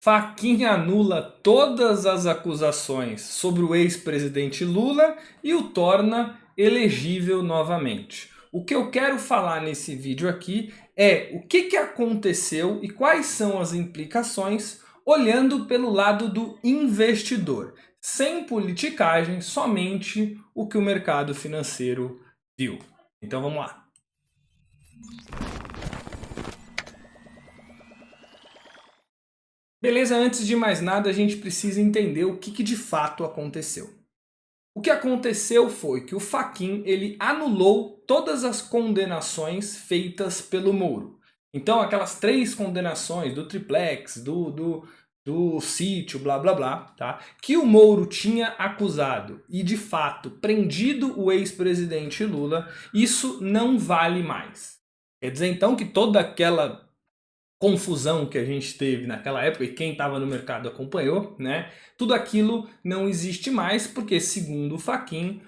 Fachin anula todas as acusações sobre o ex-presidente Lula e o torna elegível novamente. O que eu quero falar nesse vídeo aqui é o que aconteceu e quais são as implicações olhando pelo lado do investidor, sem politicagem, somente o que o mercado financeiro viu. Então vamos lá. Beleza, antes de mais nada a gente precisa entender o que de fato aconteceu. O que aconteceu foi que o Fachin ele anulou todas as condenações feitas pelo Moro. Então aquelas 3 condenações do triplex, do sítio, blá blá blá, tá? Que o Moro tinha acusado e de fato prendido o ex-presidente Lula, isso não vale mais. Quer dizer então que toda aquela confusão que a gente teve naquela época, e quem estava no mercado acompanhou, né? Tudo aquilo não existe mais, porque segundo o Fachin,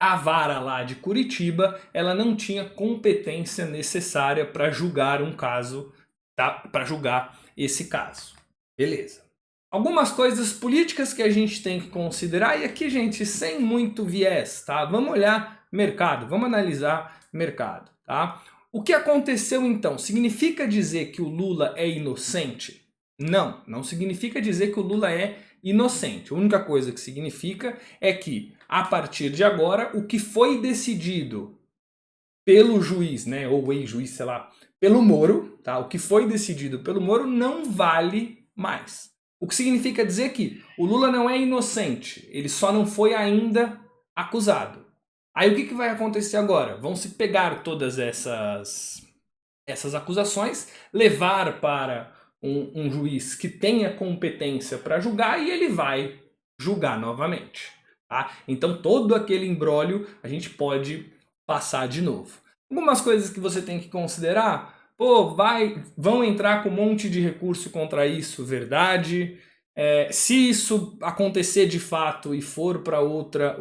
a vara lá de Curitiba, ela não tinha competência necessária para julgar um caso, tá? Para julgar esse caso. Beleza. Algumas coisas políticas que a gente tem que considerar, e aqui, gente, sem muito viés, tá? Vamos olhar mercado, vamos analisar mercado, tá? O que aconteceu então? Significa dizer que o Lula é inocente? Não, não significa dizer que o Lula é inocente. A única coisa que significa é que, a partir de agora, o que foi decidido pelo juiz, né, ou ex-juiz, sei lá, pelo Moro, tá? O que foi decidido pelo Moro não vale mais. O que significa dizer que o Lula não é inocente, ele só não foi ainda acusado. Aí o que vai acontecer agora? Vão se pegar todas essas acusações, levar para um juiz que tenha competência para julgar e ele vai julgar novamente. Tá? Então todo aquele imbróglio a gente pode passar de novo. Algumas coisas que você tem que considerar, pô, vão entrar com um monte de recurso contra isso, verdade. Se isso acontecer de fato e for para outra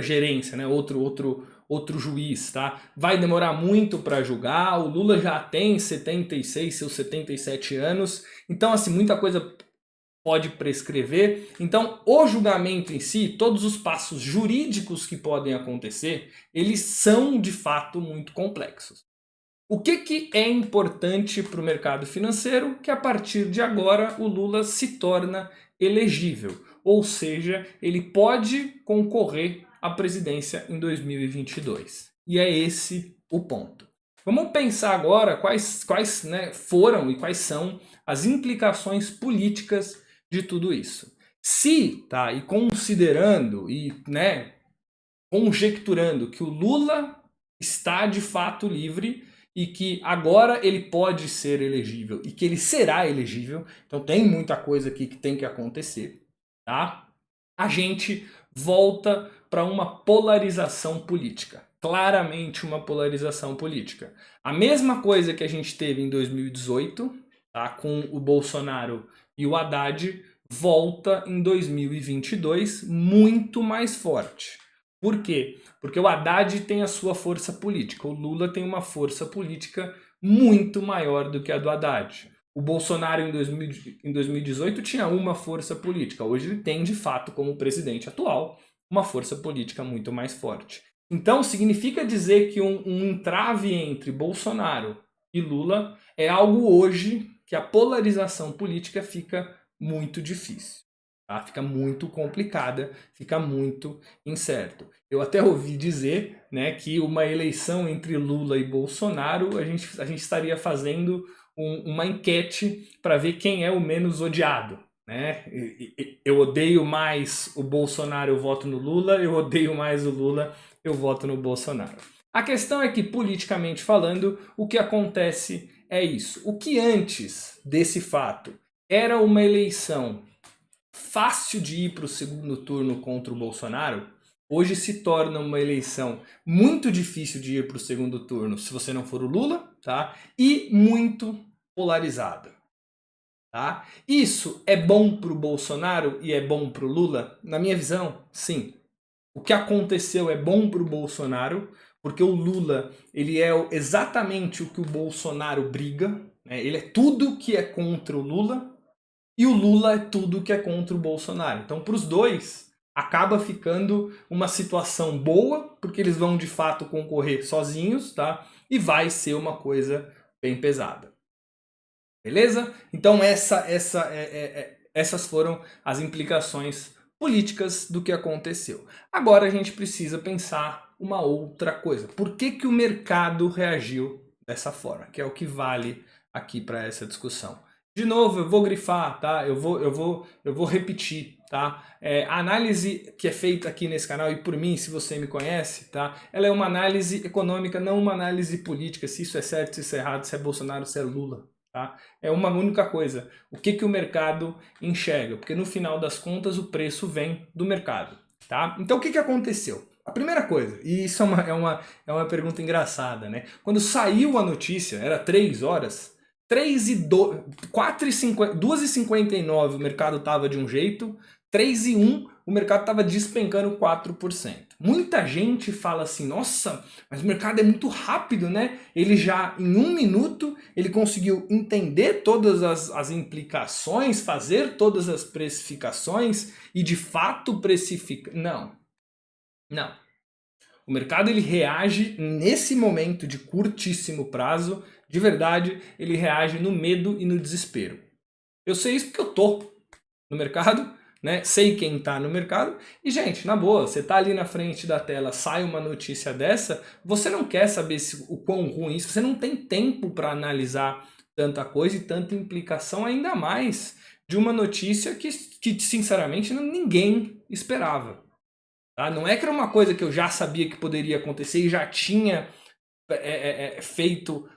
gerência, né? outro juiz, tá? Vai demorar muito para julgar, o Lula já tem 76, seus 77 anos, então assim, muita coisa pode prescrever. Então o julgamento em si, todos os passos jurídicos que podem acontecer, eles são de fato muito complexos. O que é importante para o mercado financeiro? Que a partir de agora o Lula se torna elegível. Ou seja, ele pode concorrer à presidência em 2022. E é esse o ponto. Vamos pensar agora quais né, foram e quais são as implicações políticas de tudo isso. Se, tá, e considerando e né, conjecturando que o Lula está de fato livre e que agora ele pode ser elegível e que ele será elegível, então tem muita coisa aqui que tem que acontecer, tá? A gente volta para uma polarização política, claramente uma polarização política. A mesma coisa que a gente teve em 2018, tá? Com o Bolsonaro e o Haddad, volta em 2022 muito mais forte. Por quê? Porque o Haddad tem a sua força política, o Lula tem uma força política muito maior do que a do Haddad. O Bolsonaro em 2018 tinha uma força política, hoje ele tem de fato como presidente atual uma força política muito mais forte. Então significa dizer que um entrave entre Bolsonaro e Lula é algo hoje que a polarização política fica muito difícil. Tá? Fica muito complicada, fica muito incerto. Eu até ouvi dizer, né, que uma eleição entre Lula e Bolsonaro, a gente estaria fazendo uma enquete para ver quem é o menos odiado. Né? Eu odeio mais o Bolsonaro, eu voto no Lula. Eu odeio mais o Lula, eu voto no Bolsonaro. A questão é que, politicamente falando, o que acontece é isso. O que antes desse fato era uma eleição fácil de ir para o segundo turno contra o Bolsonaro, hoje se torna uma eleição muito difícil de ir para o segundo turno se você não for o Lula, tá? E muito polarizada. Tá? Isso é bom para o Bolsonaro e é bom para o Lula? Na minha visão, sim. O que aconteceu é bom para o Bolsonaro, porque o Lula ele é exatamente o que o Bolsonaro briga. né? Ele é tudo que é contra o Lula e o Lula é tudo que é contra o Bolsonaro. Então, para os dois, acaba ficando uma situação boa, porque eles vão de fato concorrer sozinhos, tá? E vai ser uma coisa bem pesada. Beleza? Então essas foram as implicações políticas do que aconteceu. Agora a gente precisa pensar uma outra coisa. Por que que o mercado reagiu dessa forma? Que é o que vale aqui para essa discussão. De novo, eu vou grifar, tá? Eu vou repetir, tá? A análise que é feita aqui nesse canal, e por mim, se você me conhece, tá? Ela é uma análise econômica, não uma análise política, se isso é certo, se isso é errado, se é Bolsonaro, se é Lula, tá? É uma única coisa. O que que o mercado enxerga? Porque no final das contas o preço vem do mercado, tá? Então o que que aconteceu? A primeira coisa, e isso é uma pergunta engraçada, né? Quando saiu a notícia, era 3 horas, 2h59 o mercado estava de um jeito, 3h01 o mercado estava despencando 4%. Muita gente fala assim, nossa, mas o mercado é muito rápido, né? Ele já, em 1 minuto, ele conseguiu entender todas as implicações, fazer todas as precificações e de fato precifica. Não, não. O mercado ele reage nesse momento de curtíssimo prazo, de verdade, ele reage no medo e no desespero. Eu sei isso porque eu tô no mercado, né? Sei quem tá no mercado. E, gente, na boa, você tá ali na frente da tela, sai uma notícia dessa, você não quer saber o quão ruim isso, você não tem tempo para analisar tanta coisa e tanta implicação, ainda mais de uma notícia que sinceramente, ninguém esperava. Tá? Não é que era uma coisa que eu já sabia que poderia acontecer e já tinha feito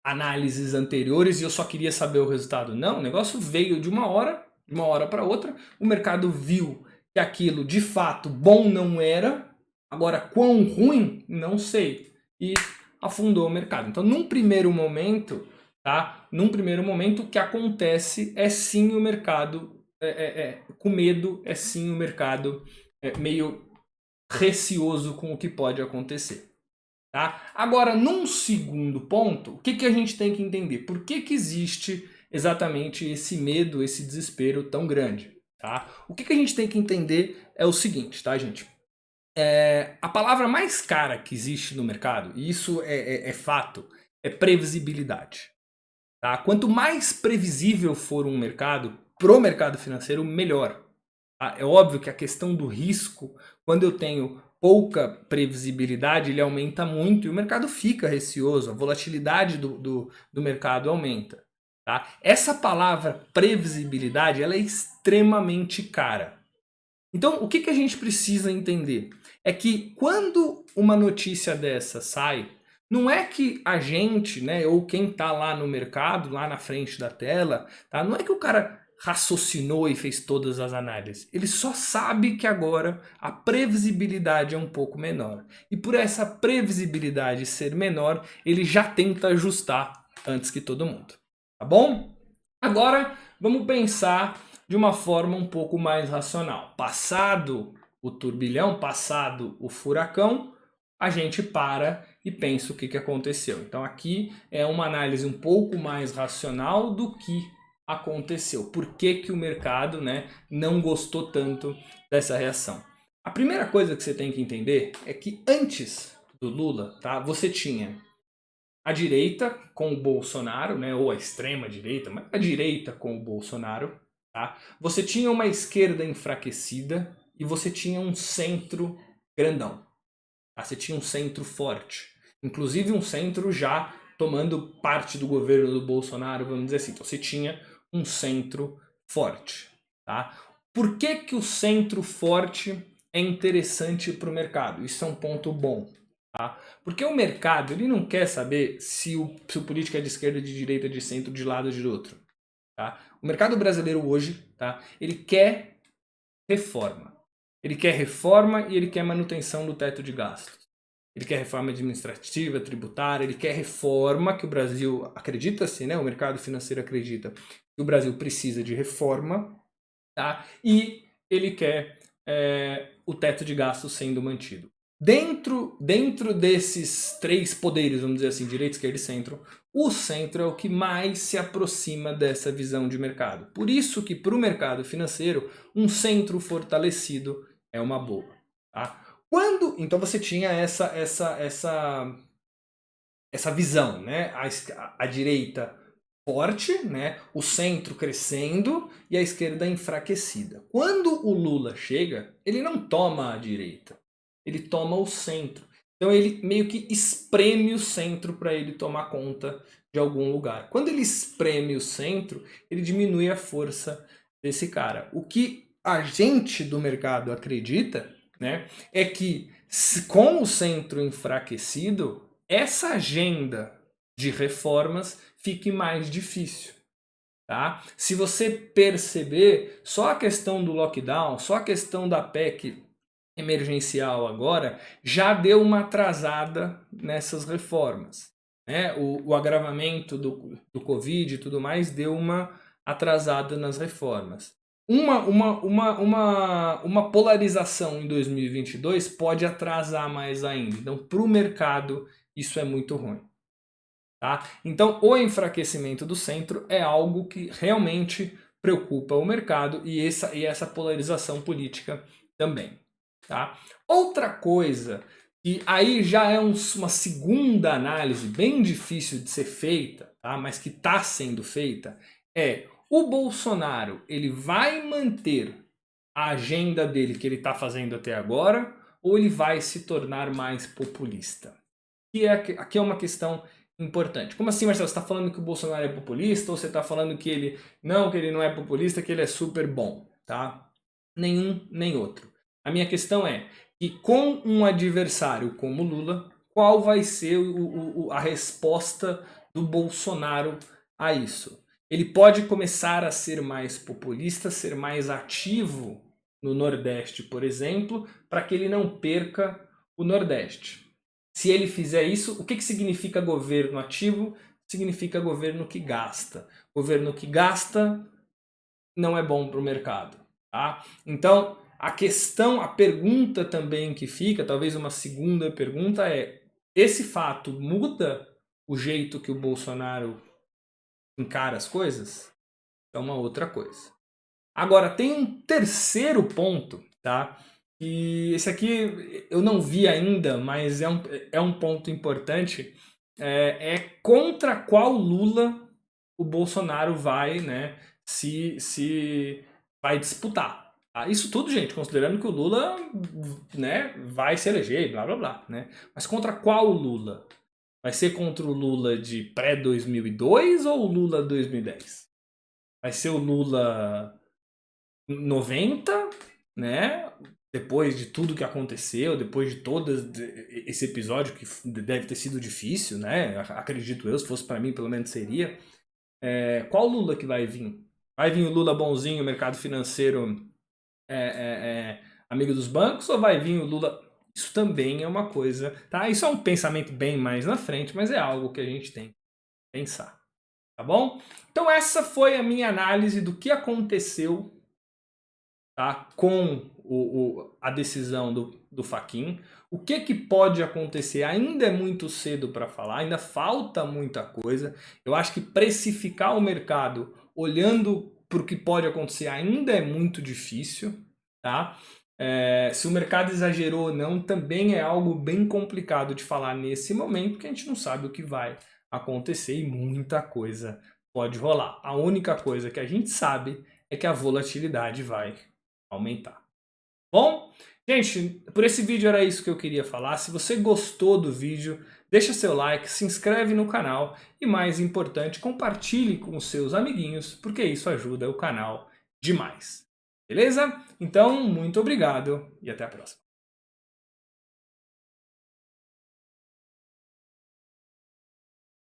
análises anteriores e eu só queria saber o resultado. Não, o negócio veio de uma hora para outra, o mercado viu que aquilo de fato bom não era, agora quão ruim, não sei, e afundou o mercado. Então num primeiro momento, tá? Num primeiro momento o que acontece é sim o mercado com medo, é sim o mercado meio receoso com o que pode acontecer. Tá? Agora, num segundo ponto, o que, que a gente tem que entender? Por que, que existe exatamente esse medo, esse desespero tão grande? Tá? O que, que a gente tem que entender é o seguinte, tá, gente? A palavra mais cara que existe no mercado, e isso é fato, é previsibilidade. Tá? Quanto mais previsível for um mercado, pro mercado financeiro, melhor. Tá? É óbvio que a questão do risco, quando eu tenho pouca previsibilidade, ele aumenta muito e o mercado fica receoso, a volatilidade do mercado aumenta. Tá? Essa palavra previsibilidade ela é extremamente cara. Então, o que, que a gente precisa entender? É que quando uma notícia dessa sai, não é que a gente, né, ou quem está lá no mercado, lá na frente da tela, tá? Não é que o cara raciocinou e fez todas as análises. Ele só sabe que agora a previsibilidade é um pouco menor. E por essa previsibilidade ser menor, ele já tenta ajustar antes que todo mundo. Tá bom? Agora, vamos pensar de uma forma um pouco mais racional. Passado o turbilhão, passado o furacão, a gente para e pensa o que, que aconteceu. Então aqui é uma análise um pouco mais racional do que aconteceu. Por que, que o mercado, né, não gostou tanto dessa reação? A primeira coisa que você tem que entender é que antes do Lula, tá, você tinha a direita com o Bolsonaro, né, ou a extrema direita, mas a direita com o Bolsonaro, tá? Você tinha uma esquerda enfraquecida e você tinha um centro grandão. Tá? Você tinha um centro forte, inclusive um centro já tomando parte do governo do Bolsonaro, vamos dizer assim. Então você tinha um centro forte, tá? Por que que o centro forte é interessante para o mercado? Isso é um ponto bom. Tá? Porque o mercado ele não quer saber se o político é de esquerda, de direita, de centro, de lado ou de outro. Tá? O mercado brasileiro hoje, tá? Ele quer reforma. Ele quer reforma e ele quer manutenção do teto de gastos. Ele quer reforma administrativa, tributária, ele quer reforma que o Brasil acredita-se, né? O mercado financeiro acredita que o Brasil precisa de reforma, tá? E ele quer o teto de gastos sendo mantido. Dentro desses três poderes, vamos dizer assim, direita, esquerda e centro, O centro é o que mais se aproxima dessa visão de mercado. Por isso que para o mercado financeiro, um centro fortalecido é uma boa. Tá? Então você tinha essa visão, né? A direita forte, né? O centro crescendo e a esquerda enfraquecida. Quando o Lula chega, ele não toma a direita, ele toma o centro. Então ele meio que espreme o centro para ele tomar conta de algum lugar. Quando ele espreme o centro, ele diminui a força desse cara. O que a gente do mercado acredita, né, é que com o centro enfraquecido, essa agenda de reformas fique mais difícil. Tá? Se você perceber, só a questão do lockdown, só a questão da PEC emergencial agora, já deu uma atrasada nessas reformas. Né? O agravamento do Covid e tudo mais deu uma atrasada nas reformas. Uma polarização em 2022 pode atrasar mais ainda. Então, para o mercado, isso é muito ruim. Tá? Então, o enfraquecimento do centro é algo que realmente preocupa o mercado e essa polarização política também. Tá? Outra coisa, e aí já é uma segunda análise bem difícil de ser feita, tá? Mas que está sendo feita, é o Bolsonaro, ele vai manter a agenda dele que ele está fazendo até agora ou ele vai se tornar mais populista? Aqui é uma questão importante. Como assim, Marcelo? Você está falando que o Bolsonaro é populista ou você está falando que ele não é populista, que ele é super bom? Tá? Nenhum nem outro. A minha questão é que com um adversário como Lula, qual vai ser a resposta do Bolsonaro a isso? Ele pode começar a ser mais populista, ser mais ativo no Nordeste, por exemplo, para que ele não perca o Nordeste. Se ele fizer isso, o que significa governo ativo? Significa governo que gasta. Governo que gasta não é bom para o mercado. Tá? Então, a pergunta também que fica, talvez uma segunda pergunta é: esse fato muda o jeito que o Bolsonaro encara as coisas? É uma outra coisa. Agora, tem um terceiro ponto, tá? E esse aqui eu não vi ainda, mas é um ponto importante. É contra qual Lula o Bolsonaro vai, né, se vai disputar. Tá? Isso tudo, gente, considerando que o Lula, né, vai se eleger, blá blá blá, né? Mas contra qual Lula? Vai ser contra o Lula de pré-2002 ou o Lula 2010? Vai ser o Lula 90, né? Depois de tudo que aconteceu, depois de todo esse episódio que deve ter sido difícil, né? Acredito eu, se fosse para mim, pelo menos seria. Qual Lula que vai vir? Vai vir o Lula bonzinho, mercado financeiro, amigo dos bancos, ou vai vir o Lula... Isso também é uma coisa, tá? Isso é um pensamento bem mais na frente, mas é algo que a gente tem que pensar, tá bom? Então essa foi a minha análise do que aconteceu, tá, com a decisão do Fachin. O que pode acontecer? Ainda é muito cedo para falar, ainda falta muita coisa. Eu acho que precificar o mercado olhando para o que pode acontecer ainda é muito difícil. Tá? Se o mercado exagerou ou não, também é algo bem complicado de falar nesse momento, porque a gente não sabe o que vai acontecer e muita coisa pode rolar. A única coisa que a gente sabe é que a volatilidade vai aumentar. Bom, gente, por esse vídeo era isso que eu queria falar. Se você gostou do vídeo, deixa seu like, se inscreve no canal e, mais importante, compartilhe com os seus amiguinhos, porque isso ajuda o canal demais. Beleza? Então, muito obrigado e até a próxima.